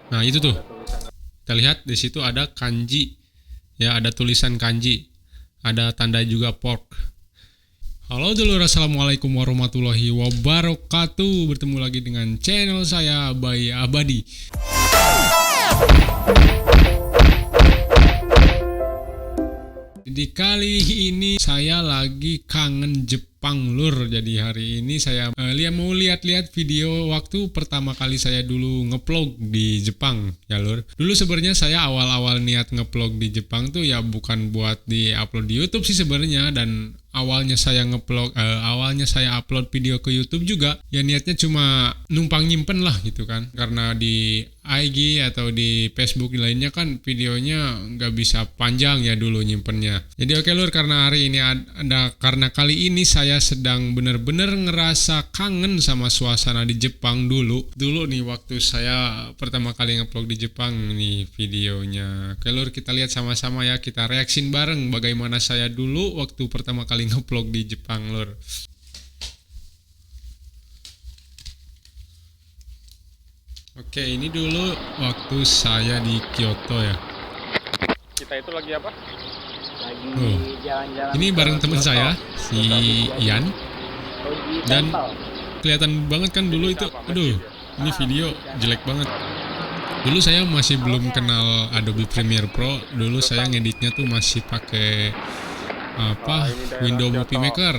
Nah, itu tuh. Kita lihat di situ ada kanji. Ya, ada tulisan kanji. Ada tanda juga pork. Halo dulur, assalamualaikum warahmatullahi wabarakatuh. Bertemu lagi dengan channel saya, Bayi Abadi. Jadi kali ini saya lagi kangen Jepang lur. Jadi hari ini saya mau lihat-lihat video waktu pertama kali saya dulu ngevlog di Jepang ya lur. Dulu sebenarnya saya awal-awal niat ngevlog di Jepang tuh ya bukan buat di-upload di YouTube sih sebenarnya, dan awalnya saya upload video ke YouTube juga ya niatnya cuma numpang nyimpen lah gitu kan, karena di IG atau di Facebook lainnya kan videonya nggak bisa panjang ya dulu nyimpennya. Jadi oke lur, karena hari ini karena kali ini saya sedang bener-bener ngerasa kangen sama suasana di Jepang dulu nih waktu saya pertama kali ngevlog di Jepang nih videonya. Oke lur, kita lihat sama-sama ya, kita reaksin bareng bagaimana saya dulu waktu pertama kali ngevlog di Jepang lur. Oke, ini dulu waktu saya di Kyoto ya. Kita itu lagi apa? Lagi Oh, jalan-jalan. ini bareng teman saya si Ian, dan kelihatan banget kan dulu itu. Aduh, ini video jelek banget. Dulu saya masih belum kenal Adobe Premiere Pro. Dulu saya ngeditnya tuh masih pakai Windows Movie Maker.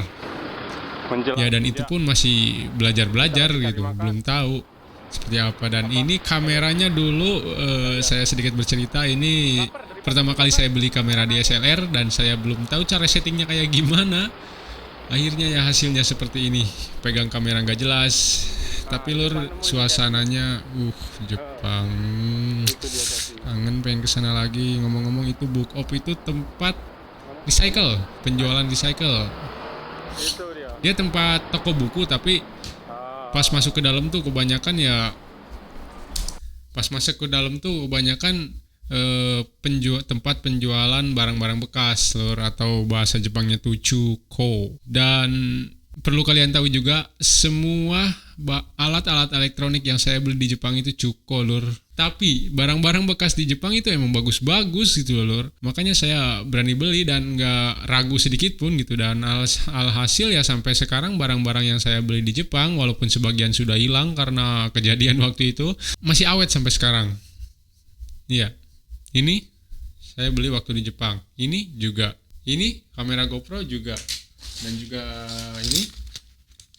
Ya, dan itu pun masih belajar-belajar gitu, belum tahu seperti apa. Dan ini kameranya dulu saya sedikit bercerita, ini pertama kali saya beli kamera DSLR dan saya belum tahu cara settingnya kayak gimana. Akhirnya ya hasilnya seperti ini, pegang kamera nggak jelas. Tapi lur, suasananya Jepang, kangen, pengen kesana lagi. Ngomong-ngomong, itu Book Off itu tempat recycle, penjualan recycle. Dia tempat toko buku, tapi pas masuk ke dalam tuh kebanyakan tempat penjualan barang-barang bekas lur, atau bahasa Jepangnya tuh chuko. Dan perlu kalian tahu juga, semua alat-alat elektronik yang saya beli di Jepang itu chuko lur. Tapi barang-barang bekas di Jepang itu emang bagus-bagus gitu lur. Makanya saya berani beli dan gak ragu sedikit pun gitu. Dan alhasil ya sampai sekarang barang-barang yang saya beli di Jepang, walaupun sebagian sudah hilang karena kejadian waktu itu, masih awet sampai sekarang. Iya, ini saya beli waktu di Jepang. Ini juga, ini kamera GoPro juga, dan juga ini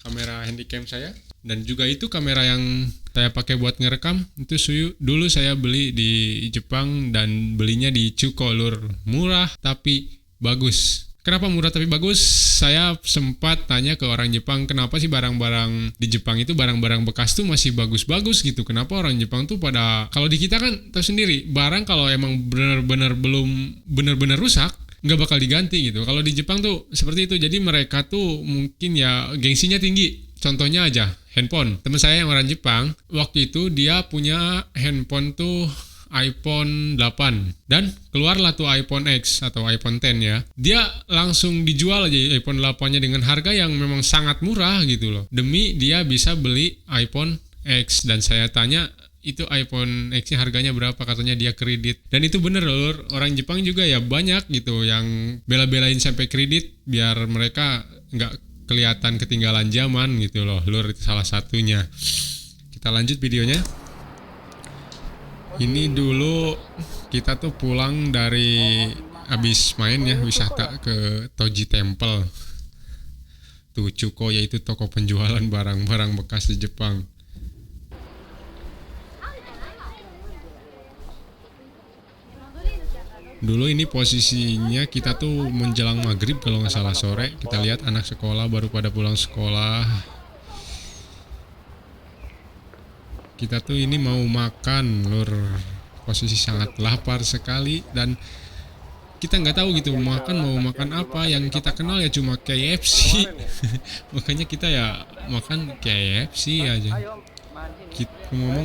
kamera handycam saya, dan juga itu kamera yang saya pakai buat ngerekam itu dulu saya beli di Jepang dan belinya di Chuko lur. Murah tapi bagus. Kenapa murah tapi bagus? Saya sempat tanya ke orang Jepang, kenapa sih barang-barang di Jepang itu, barang-barang bekas tuh masih bagus-bagus gitu. Kenapa orang Jepang tuh pada, kalau di kita kan tahu sendiri, barang kalau emang benar-benar rusak nggak bakal diganti gitu. Kalau di Jepang tuh seperti itu. Jadi mereka tuh mungkin ya gengsinya tinggi. Contohnya aja handphone. Teman saya yang orang Jepang, waktu itu dia punya handphone tuh iPhone 8, dan keluarlah tuh iPhone X atau iPhone 10 ya. Dia langsung dijual aja iPhone 8-nya dengan harga yang memang sangat murah gitu loh, demi dia bisa beli iPhone X. Dan saya tanya, itu iPhone X-nya harganya berapa? Katanya dia kredit. Dan itu bener loh, orang Jepang juga ya banyak gitu yang bela-belain sampai kredit biar mereka nggak kelihatan ketinggalan zaman gitu loh lur. Itu salah satunya. Kita lanjut videonya. Ini dulu kita tuh pulang dari habis main ya, wisata ke Toji Temple. Tuh Chuko, yaitu toko penjualan barang-barang bekas di Jepang. Dulu ini posisinya kita tuh menjelang maghrib kalau nggak salah, sore. Kita lihat anak sekolah baru pada pulang sekolah. Kita tuh ini mau makan lur, posisi sangat lapar sekali, dan kita nggak tahu gitu mau makan apa. Yang kita kenal ya cuma KFC. Makanya kita ya makan KFC aja.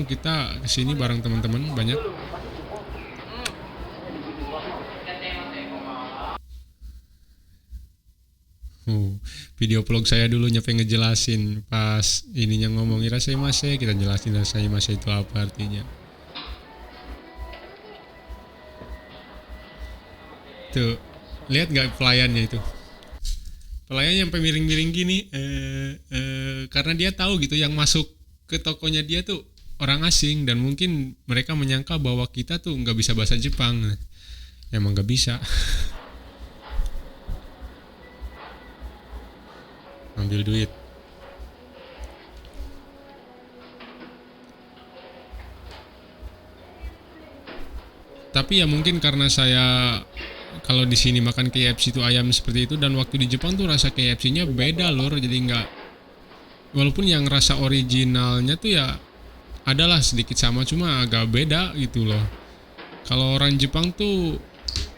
Kita kesini bareng teman-teman banyak. Video vlog saya dulu nyampe ngejelasin pas ininya ngomong irasemase, kita jelasin irasemase itu apa artinya. Tuh, lihat nggak pelayannya itu? Pelayannya sampai miring-miring gini, karena dia tahu gitu yang masuk ke tokonya dia tuh orang asing dan mungkin mereka menyangka bahwa kita tuh nggak bisa bahasa Jepang. Emang nggak bisa. Ambil duit. Tapi ya mungkin karena saya kalau di sini makan KFC itu ayam seperti itu dan waktu di Jepang tuh rasa KFC-nya beda lor, jadi nggak, walaupun yang rasa originalnya tuh ya adalah sedikit sama cuma agak beda gitu loh. Kalau orang Jepang tuh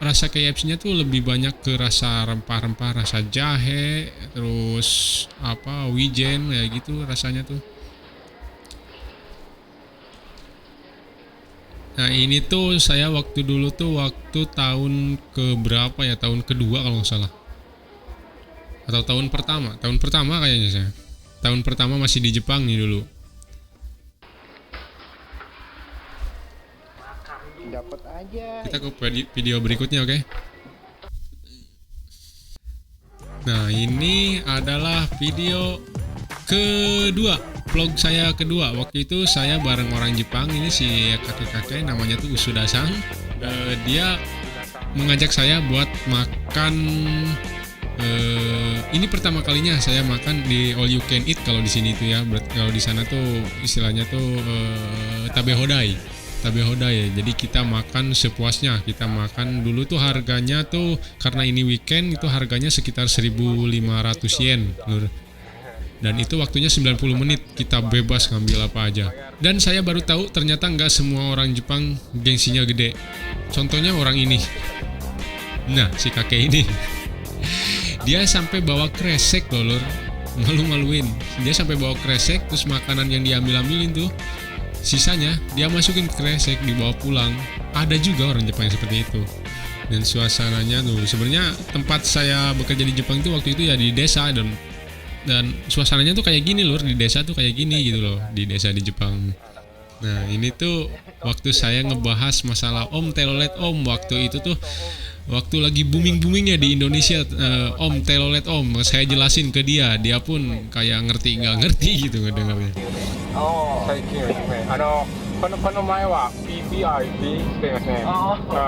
rasa KFC-nya tuh lebih banyak ke rasa rempah-rempah, rasa jahe, terus apa wijen kayak gitu rasanya tuh. Nah ini tuh saya waktu dulu tuh waktu tahun ke berapa ya, tahun kedua kalau nggak salah, atau tahun pertama kayaknya saya, tahun pertama masih di Jepang nih dulu. Dapat aja. Kita ke video berikutnya, oke? Nah ini adalah video kedua, vlog saya kedua. Waktu itu saya bareng orang Jepang, ini si kakek-kakek namanya tuh Usuda-san. Dia mengajak saya buat makan. Ini pertama kalinya saya makan di all you can eat kalau di sini tuh ya. Kalau di sana tuh istilahnya tuh tabehodai. Tabehodai ya. Jadi kita makan sepuasnya. Kita makan dulu tuh harganya tuh karena ini weekend itu harganya sekitar 1.500 yen. Dan itu waktunya 90 menit, kita bebas ngambil apa aja. Dan saya baru tahu ternyata nggak semua orang Jepang gengsinya gede. Contohnya orang ini. Nah, si kakek ini. Dia sampai bawa kresek loh, lor. Malu-maluin. Dia sampai bawa kresek, terus makanan yang diambil-ambilin tuh sisanya dia masukin ke kresek, dibawa pulang. Ada juga orang Jepang yang seperti itu. Dan suasananya tuh, sebenarnya tempat saya bekerja di Jepang itu waktu itu ya di desa, dan suasananya tuh kayak gini lur, di desa tuh kayak gini gitu loh, di desa di Jepang. Nah ini tuh waktu saya ngebahas masalah Om Telolet Om, waktu itu tuh waktu lagi boomingnya di Indonesia, Om Telolet Om, saya jelasin ke dia, dia pun kayak ngerti nggak ngerti gitu ngedengarnya. Oh, 最近はですね、この前は PPIP していますね。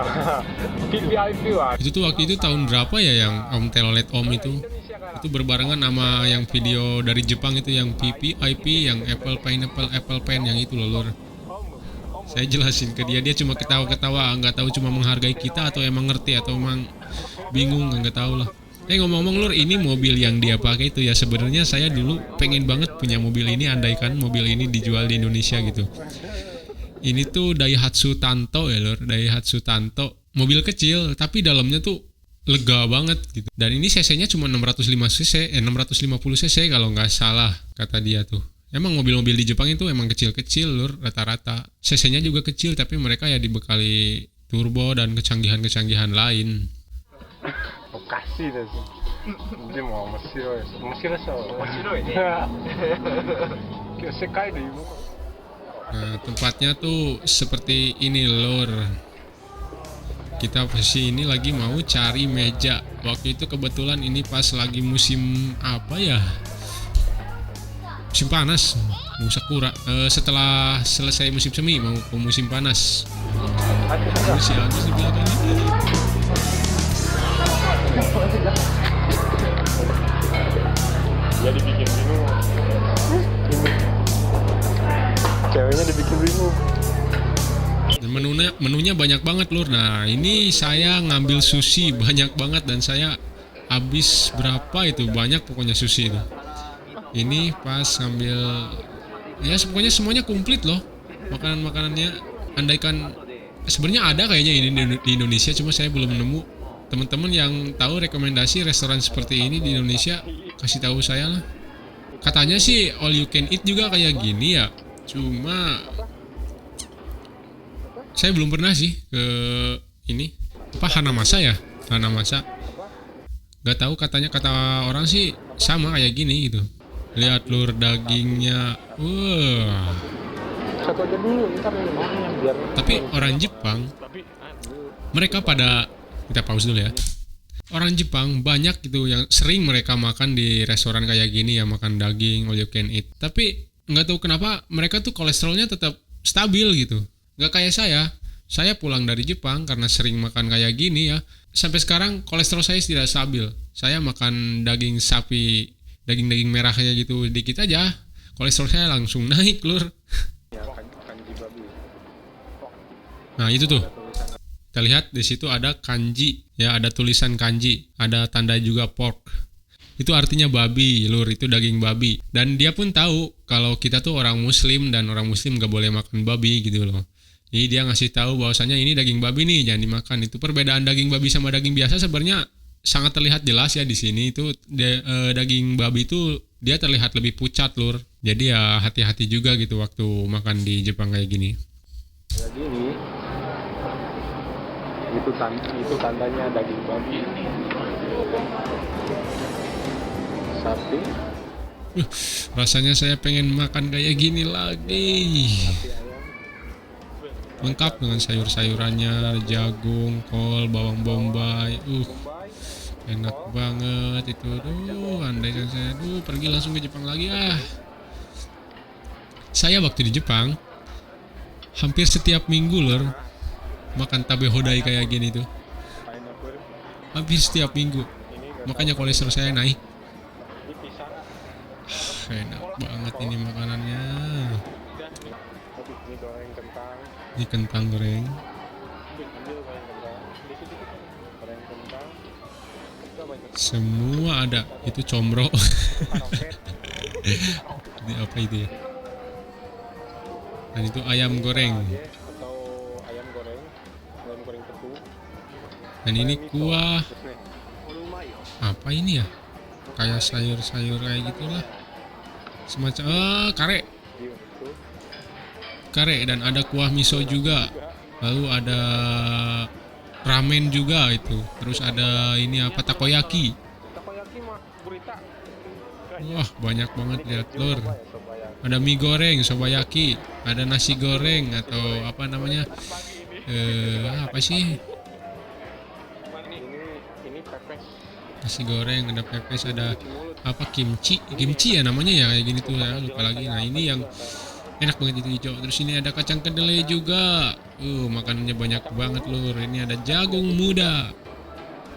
PPIP は Itu tuh waktu itu tahun berapa ya yang Om Telolet Om itu berbarengan sama yang video dari Jepang itu yang PPIP, yang Apple Pineapple Apple Pen yang itu loh lur. Saya jelasin ke dia, dia cuma ketawa-ketawa, nggak tahu cuma menghargai kita atau emang ngerti atau emang bingung, nggak tahu lah. Ngomong-ngomong lur, ini mobil yang dia pakai itu ya sebenarnya saya dulu pengen banget punya mobil ini, andaikan mobil ini dijual di Indonesia gitu. Ini tuh Daihatsu Tanto ya lur, Daihatsu Tanto, mobil kecil tapi dalamnya tuh lega banget gitu. Dan ini cc-nya cuma 650 cc kalau nggak salah kata dia tuh. Emang mobil-mobil di Jepang itu emang kecil-kecil lur rata-rata. Cc-nya juga kecil tapi mereka ya dibekali turbo dan kecanggihan-kecanggihan lain. おかしいです。でも面白いです。面白そう。面白いね。今日世界で言うの。 Nah, tempatnya tuh seperti ini lur. Kita posisi ini lagi mau cari meja. Waktu itu kebetulan ini pas lagi musim apa ya? Musim panas, musim sakura. Setelah selesai musim semi mau ke musim panas. Si Agus di belakang ini. Jadi bikin bingung. Ceweknya dibikin bingung. Dan menunya banyak banget lur. Nah ini saya ngambil sushi banyak banget dan saya habis berapa itu, banyak pokoknya sushi itu. Ini pas ngambil ya pokoknya semuanya komplit loh makanan-makanannya. Andaikan sebenarnya ada kayaknya ini di Indonesia, cuma saya belum nemu. Teman-teman yang tahu rekomendasi restoran seperti ini di Indonesia kasih tahu saya lah. Katanya sih all you can eat juga kayak gini ya, cuma saya belum pernah sih ke ini apa Hanamasa ya, Hanamasa. Gak tahu, katanya kata orang sih sama kayak gini gitu. Lihat lur dagingnya, wah. Satu aja dulu, ntar yang mana yang biar. Tapi orang Jepang mereka pada Kita pause dulu ya. Orang Jepang banyak gitu yang sering mereka makan di restoran kayak gini ya, makan daging all you can eat. Tapi nggak tahu kenapa mereka tuh kolesterolnya tetap stabil gitu. Nggak kayak saya pulang dari Jepang karena sering makan kayak gini ya. Sampai sekarang kolesterol saya tidak stabil. Saya makan daging sapi, daging merah kayak gitu dikit aja, kolesterol saya langsung naik, lur. Ya, kanji babi. Nah itu tuh. Kita lihat di situ ada kanji, ya ada tulisan kanji, ada tanda juga pork. Itu artinya babi, lur, itu daging babi. Dan dia pun tahu kalau kita tuh orang muslim dan orang muslim gak boleh makan babi gitu loh. Jadi dia ngasih tahu bahwasanya ini daging babi nih, jangan dimakan. Itu perbedaan daging babi sama daging biasa sebenarnya sangat terlihat jelas ya di sini. Itu daging babi itu dia terlihat lebih pucat, lur. Jadi ya hati-hati juga gitu waktu makan di Jepang kayak gini. Jadi itu tandanya daging babi. Sapi. Rasanya saya pengen makan kayak gini lagi. Lengkap dengan sayur-sayurannya, jagung, kol, bawang bombay. Enak banget itu. Andai kan saya pergi langsung ke Jepang lagi ah. Saya waktu di Jepang hampir setiap minggu lor makan tabe hodai kayak gini tuh. Hampir setiap minggu. Makanya kolesterol saya naik. Enak banget ini makanannya. Ini kentang goreng. Semua ada. Itu combro. Ini apa itu ya? Dan itu ayam goreng. Dan ini kuah. Apa ini ya? Kayak sayur-sayur kayak gitulah. Semacam kare dan ada kuah miso juga. Lalu ada ramen juga itu. Terus ada ini apa, takoyaki. Wah, banyak banget lihat lur. Ada mie goreng, sobayaki, ada nasi goreng atau apa namanya? Apa sih? Nasi goreng, ada pepes, ada apa, kimchi ya namanya ya, kayak gini tuh ya, lupa lagi. Nah ini yang enak banget itu hijau. Terus ini ada kacang kedelai juga. Makanannya banyak banget lur. Ini ada jagung muda,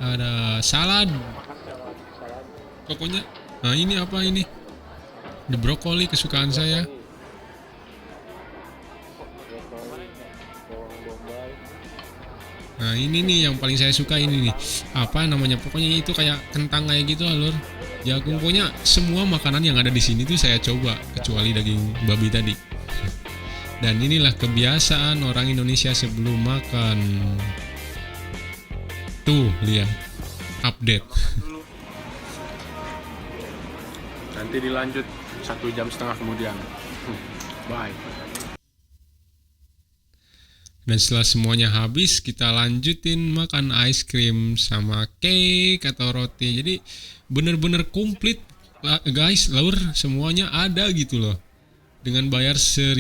ada salad. Pokoknya, nah ini apa ini? The brokoli kesukaan saya. Nah ini nih yang paling saya suka ini nih. Apa namanya? Pokoknya itu kayak kentang kayak gitu lur. Jagung, pokoknya semua makanan yang ada di sini tuh saya coba kecuali daging babi tadi. Dan inilah kebiasaan orang Indonesia sebelum makan. Tuh lihat update. Nanti dilanjut 1,5 jam kemudian. Bye. Dan setelah semuanya habis, kita lanjutin makan ice cream sama cake atau roti. Jadi bener-bener komplit guys, lur, semuanya ada gitu loh. Dengan bayar 1.500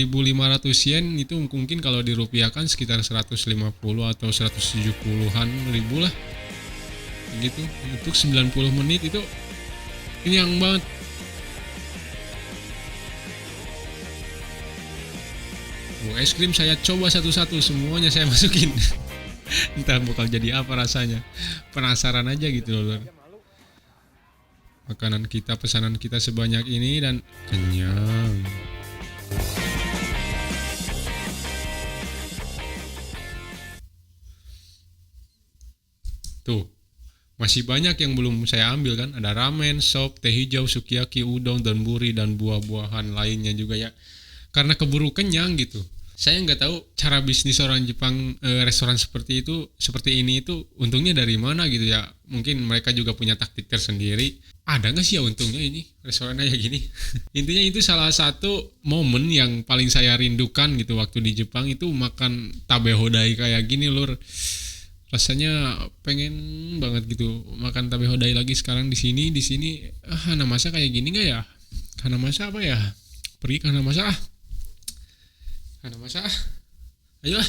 yen itu mungkin kalau dirupiahkan sekitar 150 atau 170-an ribu lah. Gitu. Untuk 90 menit itu kenyang banget. Es krim saya coba satu-satu, semuanya saya masukin. Entah bakal jadi apa rasanya. Penasaran aja gitu loh. Makanan kita, pesanan kita sebanyak ini dan kenyang. Tuh, masih banyak yang belum saya ambil kan. Ada ramen, sop, teh hijau, sukiyaki, udon, donburi, dan buah-buahan lainnya juga ya. Karena keburu kenyang gitu. Saya nggak tahu cara bisnis orang Jepang restoran seperti ini itu untungnya dari mana gitu ya. Mungkin mereka juga punya taktik tersendiri. Ada nggak sih ya untungnya ini restoran kayak gini? Intinya itu salah satu momen yang paling saya rindukan gitu waktu di Jepang, itu makan tabe hodai kayak gini lur. Rasanya pengen banget gitu makan tabe hodai lagi sekarang di sini. Hanamasa kayak gini nggak ya? Hanamasa apa ya? Pergi ke Hanamasa. Hanamasa. Ayo.